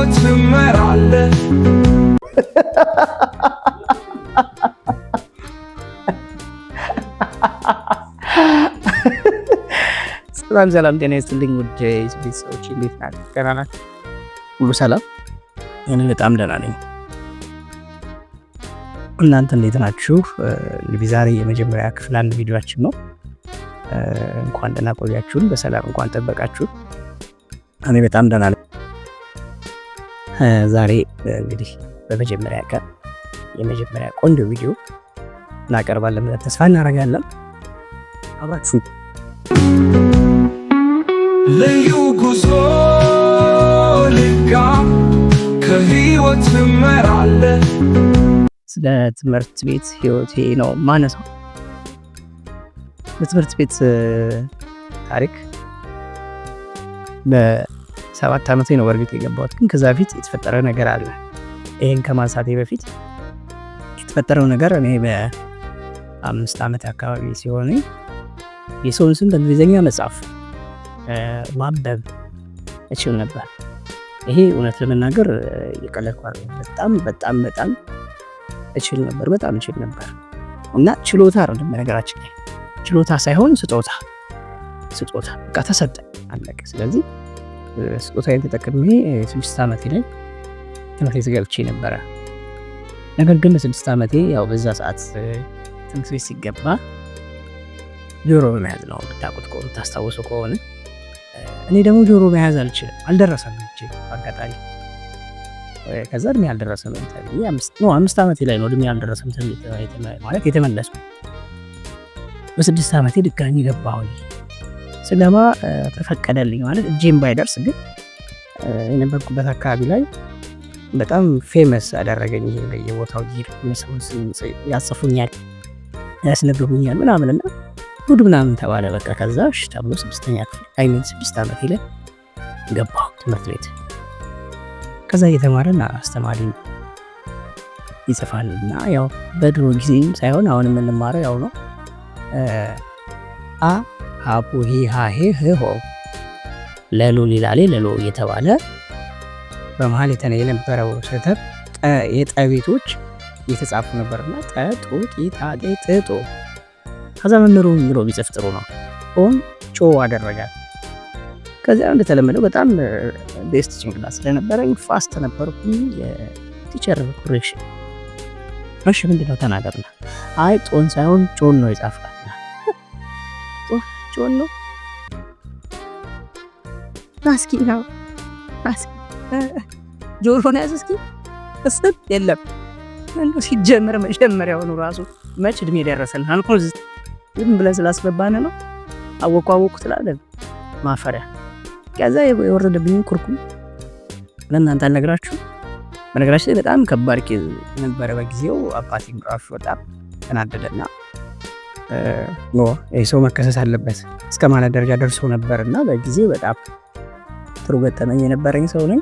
ከህይወት ትመራለህ። ሰላም ጤና ይስጥልኝ ውድ ቤተሰቦች፣ እንዴት ናችሁ? ደህና ናችሁ? ሁሉ ሰላም? እኔ በጣም ደህና ነኝ። እናንተ እንዴት ናችሁ? እንግዲህ ዛሬ የመጀመሪያ ክፍል አንድ ቪዲዮአችን ነው። እንኳን ደህና ቆያችሁን፣ በሰላም እንኳን ጠበቃችሁ። እኔ በጣም ደህና ነኝ። ዛሬ እንግዲህ በመጀመሪያ ቀን የመጀመሪያ ቆንጆ ቪዲዮ እናቀርባለን ብለን ተስፋ እናደርጋለን። አብራችሁ ልዩ ጉዞ ልጋ ከህይወት ትመራለህ። ስለ ትምህርት ቤት ህይወቴ ነው ማነሳው። በትምህርት ቤት ታሪክ በ7 ዓመቴ ነው በእርግጥ የገባሁት፣ ግን ከዛ በፊት የተፈጠረ ነገር አለ። ይሄን ከማንሳቴ በፊት የተፈጠረው ነገር እኔ በ5 ዓመት አካባቢ ሲሆን የሰውን ስም በእንግሊዝኛ መጻፍ ማንበብ እችል ነበር። ይሄ እውነት ለመናገር የቀለድኳል። በጣም እችል ነበር እና ችሎታ አይደለም፣ በነገራችን ላይ ችሎታ ሳይሆን ስጦታ በቃ ተሰጠኝ፣ አለቀ። ስለዚህ ስጦታዬን ተጠቅሜ 6 ዓመቴ ላይ ትምህርት ቤት ገብቼ ነበረ። ነገር ግን በ6 ዓመቴ ያው በዛ ሰዓት ትምህርት ቤት ሲገባ ጆሮ በመያዝ ነው የምታውቁት ከሆነ ታስታውሱ ከሆነ። እኔ ደግሞ ጆሮ መያዝ አልችልም፣ አልደረሰም እንጂ አጋጣሚ ከዛ እድሜ አልደረሰም ተብዬ 5 ዓመቴ ላይ ነው እድሜ አልደረሰም ማለት የተመለስኩ። በ6 ዓመቴ ድጋሚ ገባሁኝ። ስገባ ተፈቀደልኝ ማለት እጄም ባይደርስ ግን የነበርኩበት አካባቢ ላይ በጣም ፌመስ አደረገኝ። በየቦታው ያጽፉኛል፣ ያስነብቡኛል ምናምንና ጉድ ምናምን ተባለ። በቃ ከዛ ተብሎ 6ኛ ክፍል 6 ዓመቴ ላይ ገባሁ ትምህርት ቤት። ከዛ እየተማረን አስተማሪ ይጽፋልና ያው በድሮ ጊዜም ሳይሆን አሁን የምንማረው ያው ነው። አ ሀቡ ሂ ሀ ሄ ህ ሆ ለሉ ሊላሌ ለሎ እየተባለ በመሀል የነበረው ስህተት የጠቤቶች እየተጻፉ ነበርና ጠጦ ቂጣ ጥጦ። ከዛ መምህሩ ብሎ ቢጽፍ ጥሩ ነው ኦን ጮ አደረጋል። ከዚያ እንደተለመደው በጣም ቤስት ጭንቅላት ስለነበረኝ ፋስት ነበርኩኝ። የቲቸር ኮሬክሽን እሺ ምንድነው ተናገርና፣ አይ ጦን ሳይሆን ጮን ነው የጻፍኩት። ጮን ነው ማስኪ ነው ማስኪ ጆሮን ያዝ እስኪ እስት የለም እንዴ ሲጀመር መጀመሪያው ነው ራሱ መች እድሜ ደረሰን አልኮዝ ዝም ብለን ስላስገባን ነው አወቁ ትላለህ ማፈሪያ። ከዛ የወረደብኝ ኩርኩም ለእናንተ አልነግራችሁ። በነገራችን ላይ በጣም ከባድ ኬዝ ነበረ በጊዜው። አባቴም ራሱ በጣም ተናደደና ይህ ሰው መከሰስ አለበት እስከ ማለት ደረጃ ደርሶ ነበርና በጊዜው በጣም ጥሩ ገጠመኝ የነበረኝ ሰው ነኝ።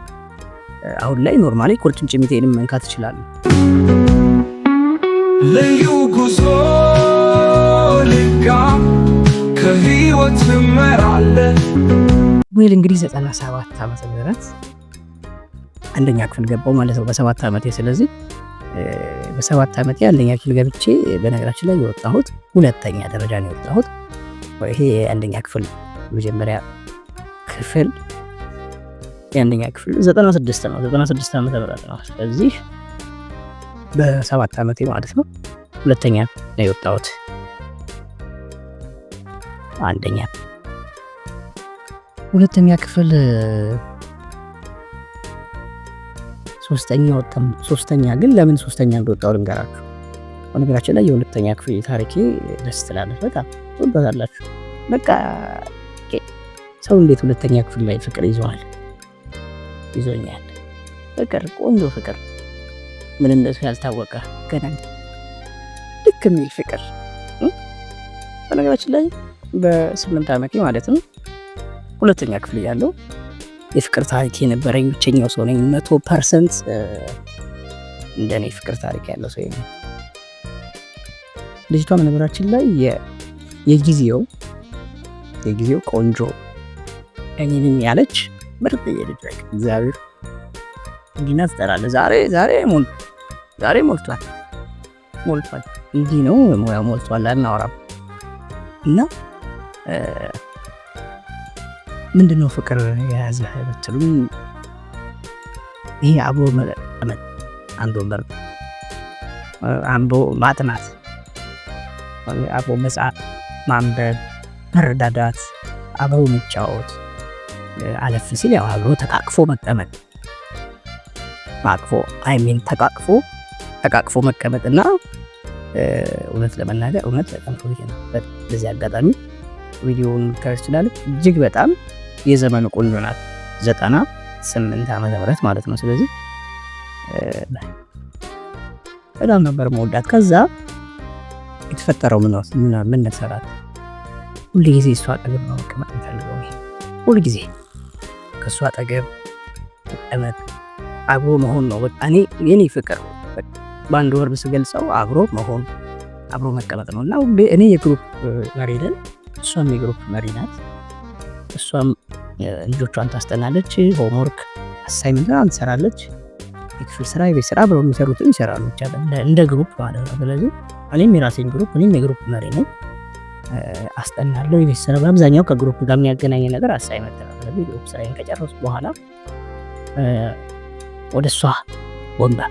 አሁን ላይ ኖርማሊ ቁርጭምጭሚቴንም መንካት እችላለሁ። ልዩ ጉዞ ልጋ ከህይወት ትመራለህ። ወይል እንግዲህ 97 ዓመተ ምህረት አንደኛ ክፍል ገባው ማለት ነው በ7 ዓመቴ። ስለዚህ በ7 ዓመቴ አንደኛ ክፍል ገብቼ በነገራችን ላይ የወጣሁት 2ኛ ደረጃ ነው የወጣሁት። ይሄ አንደኛ ክፍል መጀመሪያ ክፍል የአንደኛ ክፍል 96 ነው 96 ዓመተ ምህረት ነው። ስለዚህ በ7 ዓመቴ ማለት ነው 2ኛ ነው የወጣሁት። አንደኛ 2ኛ ክፍል 3ኛ ወጣም 3ኛ ግን ለምን 3ኛ እንደወጣሁ ልንገራችሁ። በነገራችን ላይ የ2ኛ ክፍል ታሪኬ ደስ ትላለች፣ በጣም ትወዳላችሁ። በቃ ሰው እንዴት 2ኛ ክፍል ላይ ፍቅር ይዞኛል። ፍቅር ቆንጆ ፍቅር ምን እንደሱ ያልታወቀ ገና ልክ የሚል ፍቅር። በነገራችን ላይ በ8 ዓመቴ ማለት ነው 2ኛ ክፍል ያለው የፍቅር ታሪክ የነበረኝ ብቸኛው ሰው ነኝ። 100% እንደኔ ፍቅር ታሪክ ያለው ሰው ነኝ። ልጅቷ በነገራችን ላይ የጊዜው ቆንጆ እኔንም ያለች ምርጥ የልጅ እግዚአብሔር እንዲና ትጠራለህ። ዛሬ ሞልቷል እንዲህ ነው ሙያው ሞልቷል አናወራም። እና ምንድነው ፍቅር የያዘ ብትሉኝ ይሄ አብሮ መቀመጥ፣ አንዱ ወንበር አንዱ ማጥናት፣ አብሮ መጽሐፍ ማንበብ፣ መረዳዳት፣ አብሮ መጫወት፣ አለፍ ሲል ያው አብሮ ተቃቅፎ መቀመጥ፣ ተቃቅፎ መቀመጥና እውነት ለመናገር በጣም ቆይ ነው። በዚህ አጋጣሚ ቪዲዮውን ከርችላል እጅግ በጣም የዘመኑ ቆንጆ ናት። 98 ዓመተ ምህረት ማለት ነው። ስለዚህ በጣም ነበር መወዳት። ከዛ የተፈጠረው ምን ነሰራት ሁሉ ጊዜ እሷ አጠገብ ነው መቀመጥ የምፈልገው። ሁሉ ጊዜ ከእሷ አጠገብ መቀመጥ፣ አብሮ መሆን ነው በቃ የኔ ፍቅር። በአንድ ወር ስገልጸው አብሮ መሆን፣ አብሮ መቀመጥ ነው። እና እኔ የግሩፕ መሪ ነን፣ እሷም የግሩፕ መሪ ናት። እሷም ልጆቿን ታስጠናለች፣ ሆምወርክ አሳይመንት ትሰራለች፣ የክፍል ስራ፣ የቤት ስራ አብረው የሚሰሩትን ይሰራሉ እንደ ግሩፕ ማለት ነው። ስለዚህ እኔም የራሴን ግሩፕ፣ እኔም የግሩፕ መሪ ነኝ፣ አስጠናለሁ። የቤት ስራ በአብዛኛው ከግሩፕ ጋር የሚያገናኝ ነገር አሳይመንት ነው። ስለዚህ ግሩፕ ስራዬን ከጨረስኩ በኋላ ወደ እሷ ወንበር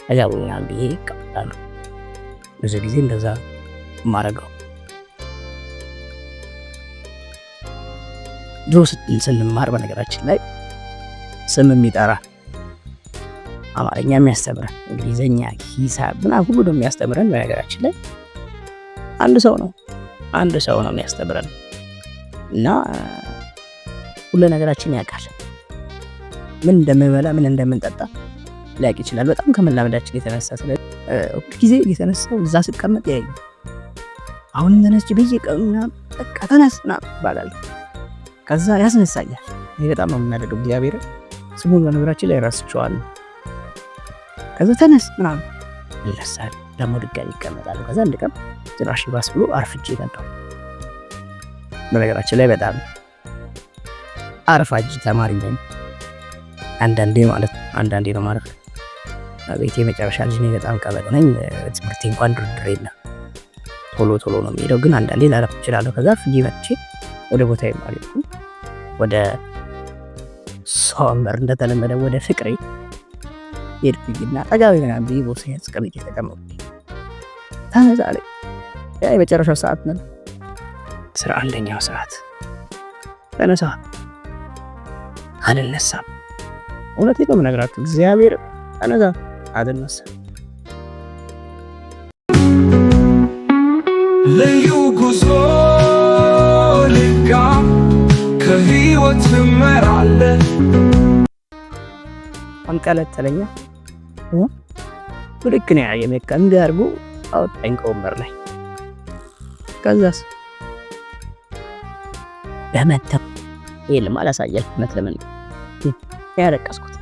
አጋብኛል ብዬ ይቀመጣሉ። ብዙ ጊዜ እንደዛ ማረገው። ድሮ ስንማር በነገራችን ላይ ስም የሚጠራ አማርኛ የሚያስተምረን፣ እንግሊዘኛ፣ ሂሳብ ምናምን ሁሉ ነው የሚያስተምረን። በነገራችን ላይ አንድ ሰው ነው የሚያስተምረን እና ሁሉ ነገራችን ያውቃል። ምን እንደምንበላ ምን እንደምንጠጣ ሊያውቅ ይችላል። በጣም ከመላመዳችን የተነሳ ስለዚህ ጊዜ እየተነሳው እዛ ስቀመጥ ያይ አሁን ተነስቼ በየቀኑ በቃ ተነስ ይባላል። ከዛ ያስነሳኛል። ይሄ በጣም ነው የምናደርገው። እግዚአብሔር ስሙን በነገራችን ላይ ራስቸዋል። ከዛ ተነስ ምናምን ይነሳል፣ ደግሞ ድጋሚ ይቀመጣል። ከዛ አንድ ቀን ጭራሽ ባስ ብሎ አርፍጄ ነበር። በነገራችን ላይ በጣም አርፋጅ ተማሪ ነኝ። አንዳንዴ ነው ማለት ቤቴ መጨረሻ ልጅ ነኝ። በጣም ቀበጥ ነኝ። ትምህርቴ እንኳን ድርድር የለም፣ ቶሎ ነው የሚሄደው። ግን አንዳንዴ ላረፍ እችላለሁ። ከዛ አርፍጄ መጥቼ ወደ ቦታዬ ማለት ነው ወደ ሶመር እንደተለመደ ወደ ፍቅሬ ሄድኩኝና ጠጋቢ ገና ብዬ ቦርሳዬን አስቀምጬ ተቀመጥኩ። ተነሳለኝ። የመጨረሻው ሰዓት ነው፣ 11ኛው ሰዓት። ተነሳ፣ አልነሳም። እውነቴን ነው የምነግራችሁ፣ እግዚአብሔር ተነሳ፣ አልነሳም። ልዩ ጉዞ ልጋም ከህይወት ትመራለህ። አንቀለተለኛ ልክ ነው ያየመካ እንዲያርጉ አወጣኝ ከወንበር ላይ። ከዛስ በመተም የለም አላሳያችሁነት ለምን ያለቀስኩት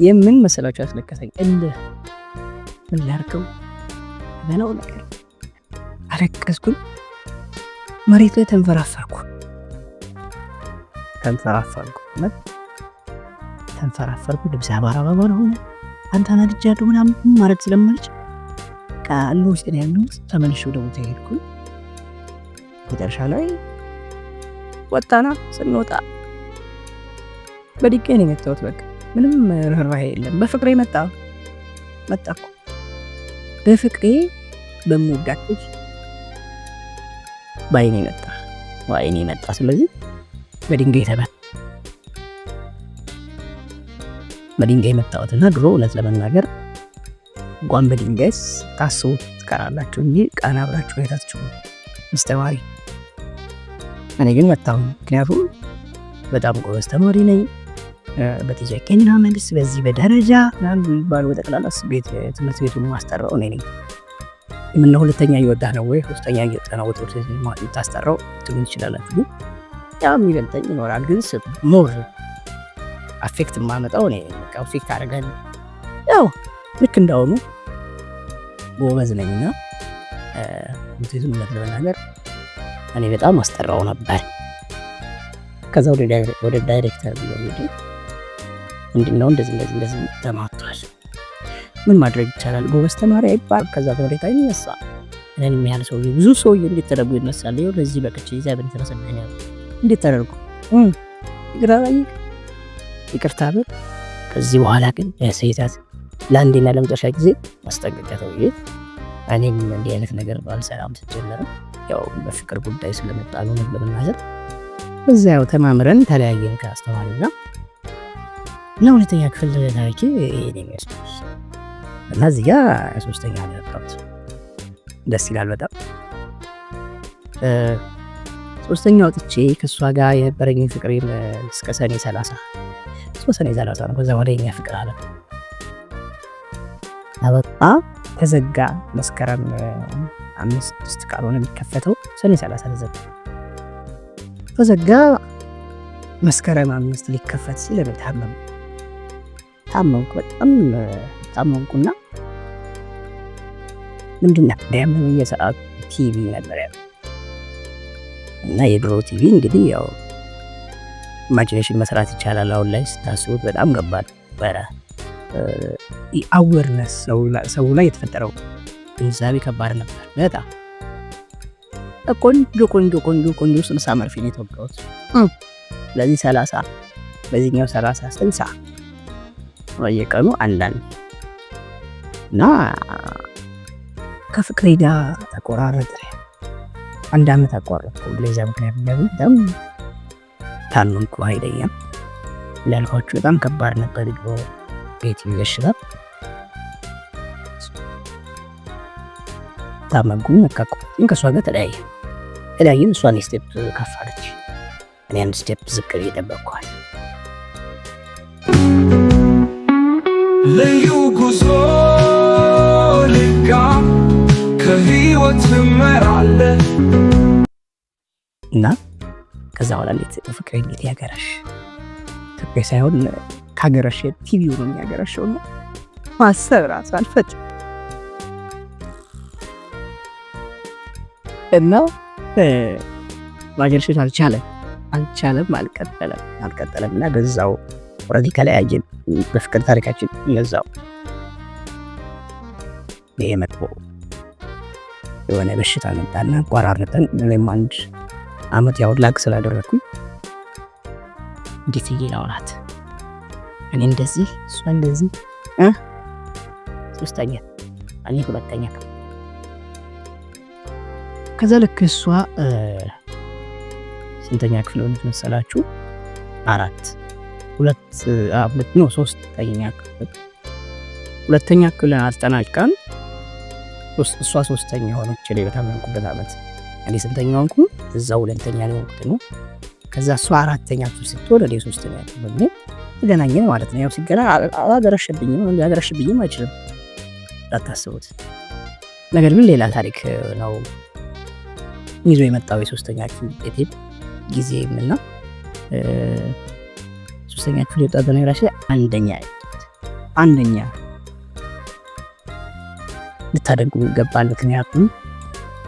የምን መሰላችሁ ያስለቀሰኝ ምን ላድርገው በለው ነገር አለቀስኩኝ። መሬት ላይ ተንፈራፈርኩ ልብስ አባራ ነው። አንተና ልጅ ምናምን ማለት ስለማልች ቃሉ ውስጥ ነው ያለው። ተመልሼ ወደ ቦታ ሄድኩ። መጨረሻ ላይ ወጣና ስንወጣ በድጋሚ ነው የመጣሁት። በቃ ምንም ርህራሄ የለም። በፍቅሬ መጣሁ በፍቅሬ በምወዳችሁ ባይኔ መጣ። ስለዚህ በድንጋይ መጣሁትና ድሮ እውነት ለመናገር እንኳን በድንጋይ ታስቡ ትቀራላችሁ እንጂ ቃና አብራችሁ አይታችሁ አስተማሪ። እኔ ግን መጣሁ፣ ምክንያቱም በጣም ጎበዝ ተማሪ ነኝ። በጥያቄና መልስ በዚህ በደረጃ ባል ወጠቅላላ ትምህርት ቤቱን ማስጠራው እኔ ነኝ። ምን ሁለተኛ እየወጣ ነው ወይ ሶስተኛ እየወጣ ነው ወይ ታስጠራው ትምን ይችላላችሁ። ያው የሚበልጠኝ ይኖራል፣ ግን ሞር አፌክት ማመጣው እኔ በቃ አፌክት አደረገኝ። ያው ልክ እንዳውኑ ጎበዝ ነኝና እንትን ለመናገር እኔ በጣም አስጠራው ነበር። ከዛ ወደ ዳይሬክተር ቢሆን ምንድነው እንደዚህ ተማቷል። ምን ማድረግ ይቻላል? ጎበዝ ተማሪ አይባል ከዛ ተወሬታ ይነሳ እኔን የሚያል ሰው ብዙ ሰው እንዴት ተደርጎ ይነሳል? ይኸው ለዚህ በቅቼ ይዛ በተረሰበኝ እንዴት ተደርጎ ይቅርታ ብል ከዚህ በኋላ ግን ለሰይታት ለአንዴና ለመጨረሻ ጊዜ ማስጠንቀቂያ ተውዬ እኔም እንዲህ አይነት ነገር ባልሰራም ስትጀምር ያው በፍቅር ጉዳይ ስለመጣ ነው ለምናዘር እዛው ተማምረን ተለያየን ከአስተማሪው ጋር ለሁለተኛ ክፍል ታሪክ ይሄን የሚያስፈልግ እና እዚህ ጋር ሶስተኛ ነው ያጣሁት። ደስ ይላል በጣም። ሶስተኛ ወጥቼ ከሷ ጋር የነበረኝ ፍቅሬን እስከ ሰኔ 30 ነው። ከዛ ወደ የኛ ፍቅር አለ አበቃ ተዘጋ። መስከረም 5 ካልሆነ የሚከፈተው ሰኔ 30 ተዘጋ። መስከረም 5 ሊከፈት ሲል ታመምኩ በጣም ታመምኩና ምንድነው ደም የሰዓት ቲቪ ነበር እና የድሮ ቲቪ እንግዲህ ያው ኢማጂኔሽን መስራት ይቻላል። አሁን ላይ ስታስቡት በጣም ገባል በረ አዌርነስ ሰው ላይ የተፈጠረው ግንዛቤ ከባድ ነበር በጣም። ቆንጆ 60 መርፌ ነው የተወጋሁት። ለዚህ 30 በዚህኛው 30 60 በየቀኑ አንዳንድ እና ከፍቅሬ ጋር ተቆራረጠ። 1 አመት አቋረጥኩ ለዛ ምክንያት እንደም ታንንኩ አይደለም ላልኳችሁ በጣም ከባድ ነበር። ድሮ ቤት ይገሽላል ታመምኩኝ ነካኩኝ። ከሷ ጋር ተለያየን። እሷን ስቴፕ ከፍ አለች፣ እኔ አንድ ስቴፕ ዝቅ እየጠበቅኳት ልዩ ጉዞ ልጋም ከህይወት ትመራለህ እና ከዛ በኋላ ፍቅሬ እንዴት ያገረሽ ፍቅሬ ሳይሆን ካገረሽ ቲቪው ነው የሚያገረሸው ነው ማሰብ ራሱ አልፈጭ እና ማገረሽ አልቻለም አልቀጠለም እና በዛው ወረዲ ከለያየን በፍቅር ታሪካችን ይነዛው ይሄ መጥፎ የሆነ በሽታ መጣና ቋራርጠን ለምን 1 አመት ያው ላክ ስላደረኩኝ እንዴት ይላውራት እኔ እንደዚህ እሷ እንደዚህ ሶስተኛ እኔ ሁለተኛ ከዛ ልክ እሷ ስንተኛ ክፍል ሆነች መሰላችሁ? 3ኛ ክፍል ሁለተኛ ክፍል አጠናቀን እሷ 3ኛ ሆነች። እኔ በታመምኩበት አመት እኔ ስንተኛ ሆንኩ? እዛው ሁለተኛ ነው ነው። ከዛ እሷ 4ኛ ክፍል ስትሆን እኔ 3ኛ ክፍል ነው ተገናኘን ማለት ነው። ያው ሲገና አላገረሽብኝም አይችልም አታስቡት። ነገር ግን ሌላ ታሪክ ነው ይዞ የመጣው የ3ኛ ክፍል ጊዜ እና 3ኛ ክፍል የወጣ በነገራችን አንደኛ ልታደርጉ ይገባል። ምክንያቱም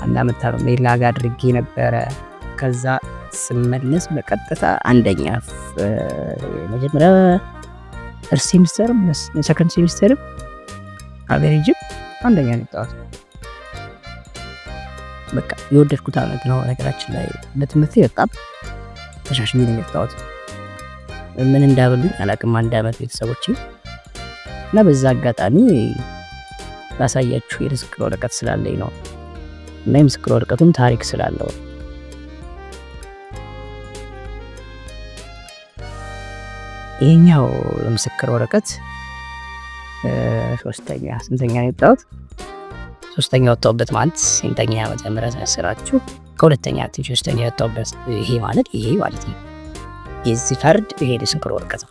1 አመት ሌላ ጋር አድርጌ ነበረ። ከዛ ስመለስ በቀጥታ አንደኛ መጀመሪያ ፈርስት ሴሚስተር ሰከንድ ሴሚስተር አቨሬጅ አንደኛ ነው። በቃ የወደድኩት አመት ነው ነገራችን ላይ በትምህርት በጣም ተሻሽዬ ነው የወጣሁት። ምን እንዳበሉኝ አላቅም 1 አመት ቤተሰቦቼ እና በዛ አጋጣሚ ላሳያችሁ የምስክር ወረቀት ስላለኝ ነው እና የምስክር ወረቀቱም ታሪክ ስላለው ይሄኛው የምስክር ወረቀት ስንተኛ ነው የወጣሁት? 3ኛ ወጣሁበት ማለት ስንተኛ ዓመተ ምህረት ያሰራችሁ ከሁለተኛ አክቲቭ 3ኛ ወጣሁበት ይሄ ማለት ነው። የዚህ ፈርድ ይሄ የምስክር ወረቀት ነው።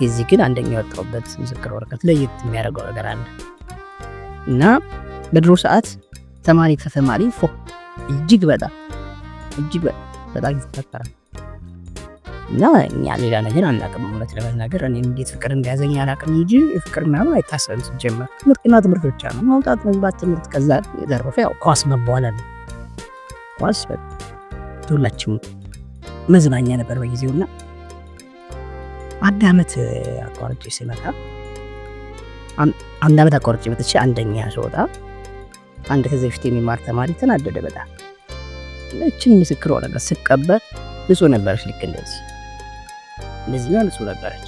የዚህ ግን አንደኛ ወጣሁበት ምስክር ወረቀት ለየት የሚያደርገው ነገር አለ እና በድሮ ሰዓት ተማሪ ከተማሪ እጅግ በጣም ይፈጠራል እና እኛ ሌላ ነገር አናውቅም። ማለት ለመናገር እኔ እንዴት ፍቅር እንደያዘኝ አላውቅም እንጂ ፍቅር ምናምን አይታሰብም። ሲጀመር ትምህርት ብቻ ነው ማውጣት መግባት ትምህርት። ከዛ የተረፈ ያው ኳስ መባል አለ። ኳስ ሁላችንም መዝናኛ ነበር በጊዜውና አንድ አመት አቋርጬ ስመጣ አንድ አመት አቋርጬ መጥቼ አንደኛ ስወጣ አንድ ከዚህ በፊት የሚማር ተማሪ ተናደደ በጣም። እቺን ምስክር ወረቀት ስቀበል ንጹህ ነበረች፣ ልክ እንደዚህ ነው ንጹህ ነበረች።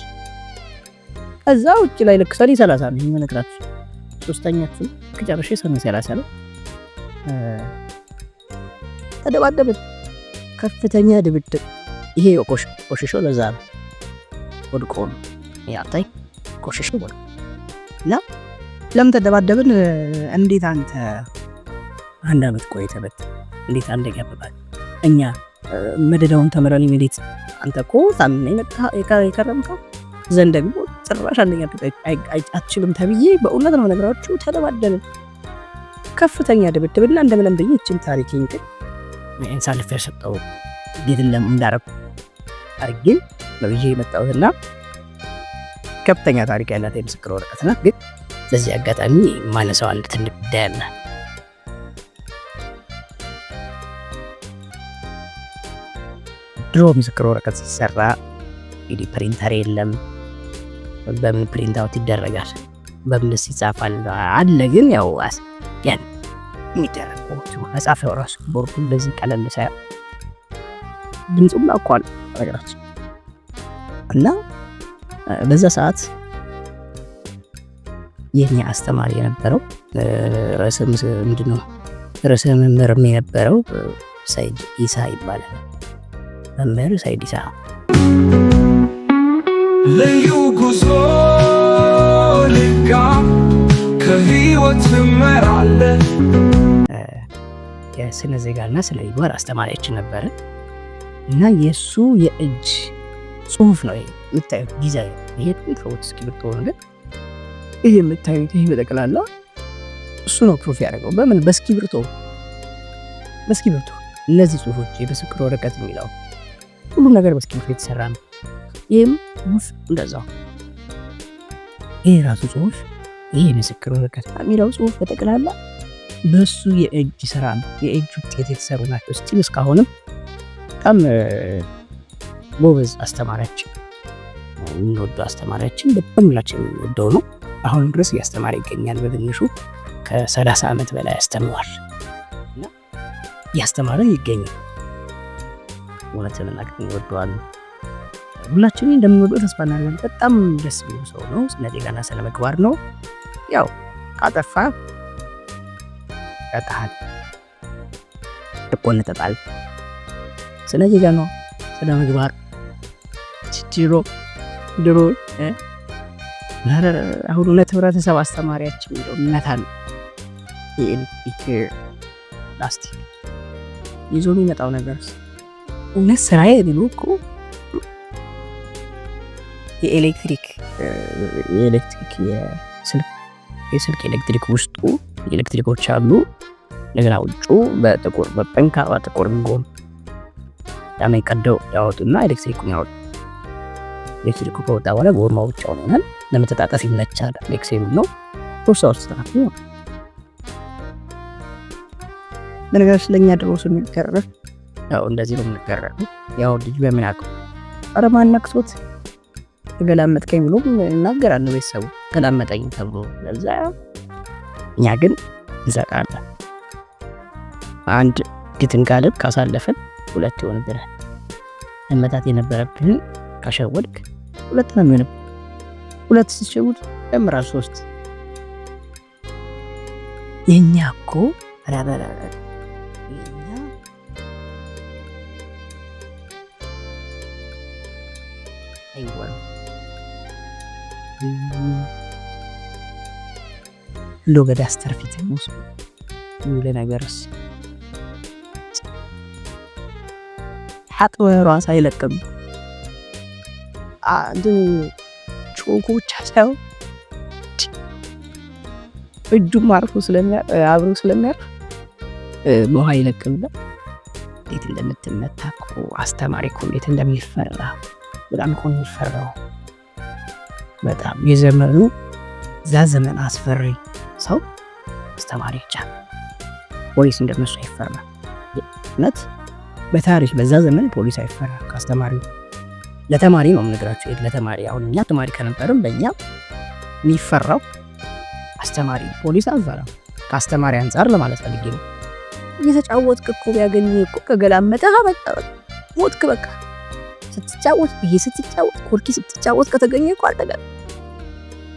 ከዛ ውጭ ላይ ልክ ሰኔ 30 ነው የሚነግራችሁ። ሶስተኛ ክፍል ከጨረሼ ሰኔ 30 ነው ተደባደብን። ከፍተኛ ድብድብ። ይሄ ቆሽሾ ለዛ ነው ወድቆ ነው ያታይ ቆሽሾ ወድቆ እና ለምን ተደባደብን? እንዴት አንተ አንድ አመት ቆይተህ እንዴት አንደኛ ያበባል? እኛ መደዳውን ተመራኒ እንዴት አንተ እኮ ታምነኝ መጣ የከረምከው ዘንድ ደግሞ ጭራሽ አንደኛ አትችልም ተብዬ በእውነት ነው ነገራችሁ። ተደባደብን፣ ከፍተኛ ድብድብና እንደምንም ብዬ እቺን ታሪክን ግን እንሳልፍ ያሰጠው ጌትለም እንዳረኩ አርጌ ለብዬ የመጣሁትና ከፍተኛ ታሪክ ያላት የምስክር ወረቀት ናት። ግን በዚህ አጋጣሚ ማነሳው አንድ ትልቅ ጉዳይ አለ። ድሮ ምስክር ወረቀት ሲሰራ እንግዲህ ፕሪንተር የለም። በምን ፕሪንት አውት ይደረጋል? በምን ይጻፋል አለ። ግን ያው ያን የሚደረገው መጻፊያው ራሱ ቦርዱ እንደዚህ ቀለል ሳይሆን ድምፁም አቋል ነገራችን እና በዛ ሰዓት የኛ አስተማሪ የነበረው ርዕሰ መምህር የነበረው ሰይድ ኢሳ ይባላል። መምህር ሰይድ ኢሳ ልዩ ጉዞ ልጋም ከህይወት ትመራለህ። የስነ ዜጋና ስነ ምግባር አስተማሪያችን ነበረ እና የሱ የእጅ ጽሁፍ ነው የምታዩት። ዲዛይን ይሄ ትንሽ እስክሪብቶ ነው። ይሄ የምታዩት ይሄ በጠቅላላ እሱ ነው ፕሩፍ ያደረገው። በምን በእስክሪብቶ እነዚህ ጽሁፎች የምስክር ወረቀት የሚለው ሁሉ ነገር በእስክሪብቶ የተሰራ ነው። ይሄም ጽሁፍ እንደዛው ይሄ ራሱ ጽሁፍ ይሄ ምስክር ወረቀት የሚለው ጽሁፍ በጠቅላላ በሱ የእጅ ስራ ነው። የእጅ ውጤት የተሰሩ ናቸው። እስቲ እስካሁንም በጣም ጎበዝ አስተማሪያችን እንወደው አስተማሪያችን በጣም ሁላችን እንወደው ነው። አሁን ድረስ እያስተማረ ይገኛል። በትንሹ ከ30 ዓመት በላይ ያስተምራል እና እያስተማረ ይገኛል። እውነትን እናገኝ እንወደዋለን። ሁላችንም እንደምንወደው ተስፋ እናደርጋለን። በጣም ደስ የሚል ሰው ነው። ስነ ዜጋና ስነ ምግባር ነው። ያው ካጠፋ ያጣሃል ተቆንጠጣል። ስነ ዜጋ ነው፣ ስነ ምግባር ድሮ አሁን ህብረተሰብ አስተማሪያችን ነው እናታል የኤሌክትሪክ ፕላስቲክ ይዞ የሚመጣው ነገር እውነት ስራዬ ቢሉ እኮ የኤሌክትሪክ የስልክ ኤሌክትሪክ ውስጡ ኤሌክትሪኮች አሉ። እንደገና ውጩ በጥቁር በጠንካራ ጥቁር ጎን ያመቀደው ያወጡና ኤሌክትሪኩን ያወጡ። ኤሌክትሪኩ ከወጣ በኋላ ጎማው ብቻውን ይሆናል። ለመተጣጠፍ ይመቻል። ኤሌክትሪክ ነው ፕሮሰስ ተራፊ ነው። ለነገራችን ለኛ ድሮ ስንቀርብ ያው እንደዚህ ነው የምንቀርበው። ያው ልጅ በምን አውቀው ኧረ ማን ነክቶት ተገላመጥከኝ ብሎ እናገራለን። ቤተሰቡ ገላመጠኝ ተብሎ ለዛ እኛ ግን እንዘቃለን። አንድ ግትን ጋልብ ካሳለፈን ሁለት ይሆንብናል። መመታት የነበረብን ካሸወድክ ሁለት ነው የሚሆነው። ሁለት ሲሸውድ ጨምራል 3። የኛ እኮ አራበራ የኛ አይወር ሎገዳ አስተርፊት ሙስ ለነገርስ ሐጥወ ራስ አይለቅም። አንዱ ቾኮች ሳይሆን እጁም አብሮ ስለሚያርፍ በውሃ ይለቅምና እንዴት እንደምትመታ እኮ አስተማሪ እኮ እንዴት እንደሚፈራ በጣም እኮ የሚፈራው በጣም የዘመኑ እዛ ዘመን አስፈሪ ሰው አስተማሪ ብቻ። ፖሊስ እንደነሱ አይፈራ። እውነት በታሪክ በዛ ዘመን ፖሊስ አይፈራ ከአስተማሪው ለተማሪ ነው የምነግራችሁ። ለተማሪ አሁን እኛ ተማሪ ከነበርም በእኛ የሚፈራው አስተማሪ ፖሊስ አንፈራም። ከአስተማሪ አንጻር ለማለት ፈልጌ ነው። እየተጫወትክ እኮ ቢያገኝ እኮ ከገላመጠህ በቃ ሞትክ። በቃ ስትጫወት ኮርኪ ስትጫወት ከተገኘ እኮ አደጋ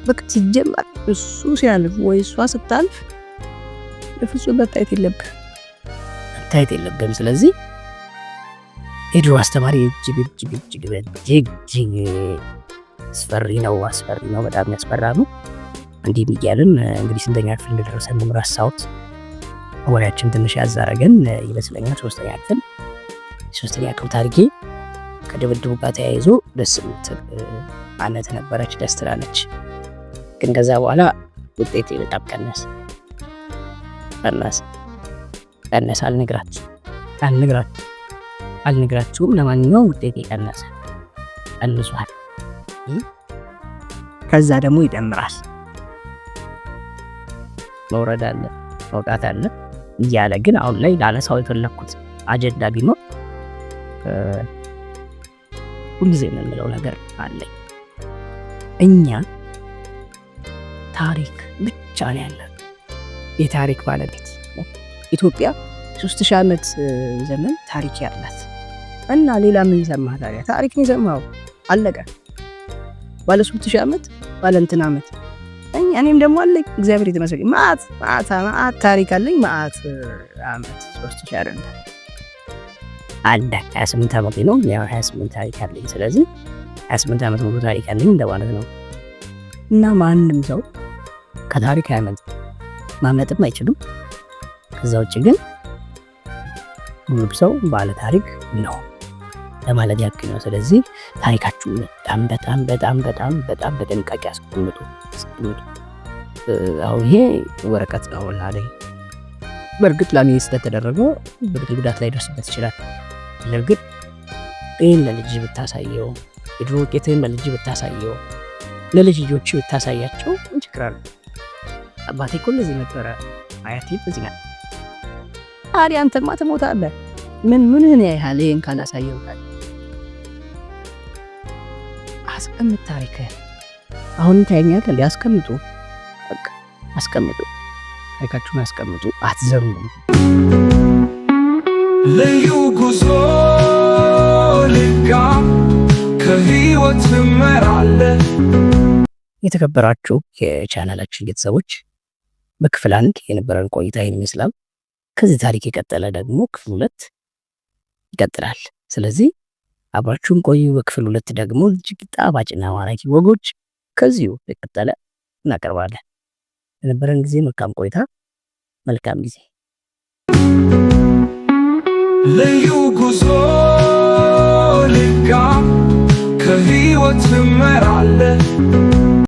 በቃ ሲጀመር እሱ ሲያልፍ ወይ እሷ ስታልፍ በፍጹም መታየት የለብህም። ስለዚህ የድሮ አስተማሪ እጅግ አስፈሪ ነው። በጣም ያስፈራ ነው። እንዲህ እያልን እንግዲህ ስንተኛ ክፍል እንደደረሰን ረሳሁት። ወሬያችን ትንሽ ያዛረገን ይመስለኛል። ሶስተኛ ክፍል ታሪኬ ከድብድቡ ጋር ተያይዞ ደስ የምትል አነት ነበረች፣ ደስ ትላለች። ግን ከዛ በኋላ ውጤቴ በጣም ቀነሰ። አልነግራችሁም። ለማንኛውም ውጤቴ ቀንሷል። ከዛ ደግሞ ይደምራል። መውረድ አለ መውጣት አለ እያለ ግን አሁን ላይ ላነሳው የፈለኩት አጀንዳ ቢኖር ሁልጊዜ የምንለው ነገር አለኝ። እኛ ታሪክ ብቻ ነው ያለን፣ የታሪክ ባለቤት ኢትዮጵያ 3000 ዓመት ዘመን ታሪክ ያላት እና ሌላ ምን ይሰማህ ታዲያ? ታሪክ ነው የሰማው፣ አለቀ። ባለ 3000 ዓመት ባለ እንትን ዓመት እኔም ደግሞ አለኝ። እግዚአብሔር የተመሰገነ ማአት ታሪክ አለኝ። ማአት ዓመት 3000 አይደለም አለ 28 ዓመት ነው። ያው 28 ታሪክ አለኝ። ስለዚህ 28 ዓመት ሙሉ ታሪክ አለኝ እንደማለት ነው። እና ማንም ሰው ከታሪክ ማምለጥም አይችልም። ከዛ ውጭ ግን ሁሉም ሰው ባለ ታሪክ ነው ለማለት ያክል ነው። ስለዚህ ታሪካችሁን በጣም በጥንቃቄ አስቀምጡ። አሁን ይሄ ወረቀት ነው ላይ በእርግጥ ለኔ ስለተደረገው ጉዳት ላይ ደርስበት ይችላል። ለግድ ይሄን ለልጅ ብታሳየው፣ የድሮ ውጤትን ለልጅ ብታሳየው፣ ለልጅ ልጆች ብታሳያቸው እንችግራለን። አባቴ እኮ እንደዚህ ነበረ፣ አያቴ በዚህ ነው። ታዲያ አንተማ ትሞታለህ። ምን ያህል ይሄን ካላሳየው አስቀምጥ ታሪክ። አሁን ታኛለህ ሊያስቀምጡ በቃ አስቀምጡ፣ ታሪካችሁን አስቀምጡ፣ አትዘሩ። ልዩ ጉዞ ልጋም ከህይወት ትመራለህ። የተከበራችሁ የቻናላችን ቤተሰቦች በክፍል 1 የነበረን ቆይታ ይመስላል። ከዚህ ታሪክ የቀጠለ ደግሞ ክፍል 2 ይቀጥላል። ስለዚህ አብራችሁን ቆዩ። በክፍል 2 ደግሞ እጅግ ጣፋጭና ማራኪ ወጎች ከዚሁ የቀጠለ እናቀርባለን። የነበረን ጊዜ መልካም ቆይታ፣ መልካም ጊዜ። ልዩ ጉዞ ልጋም ከህይወት ትመራለህ።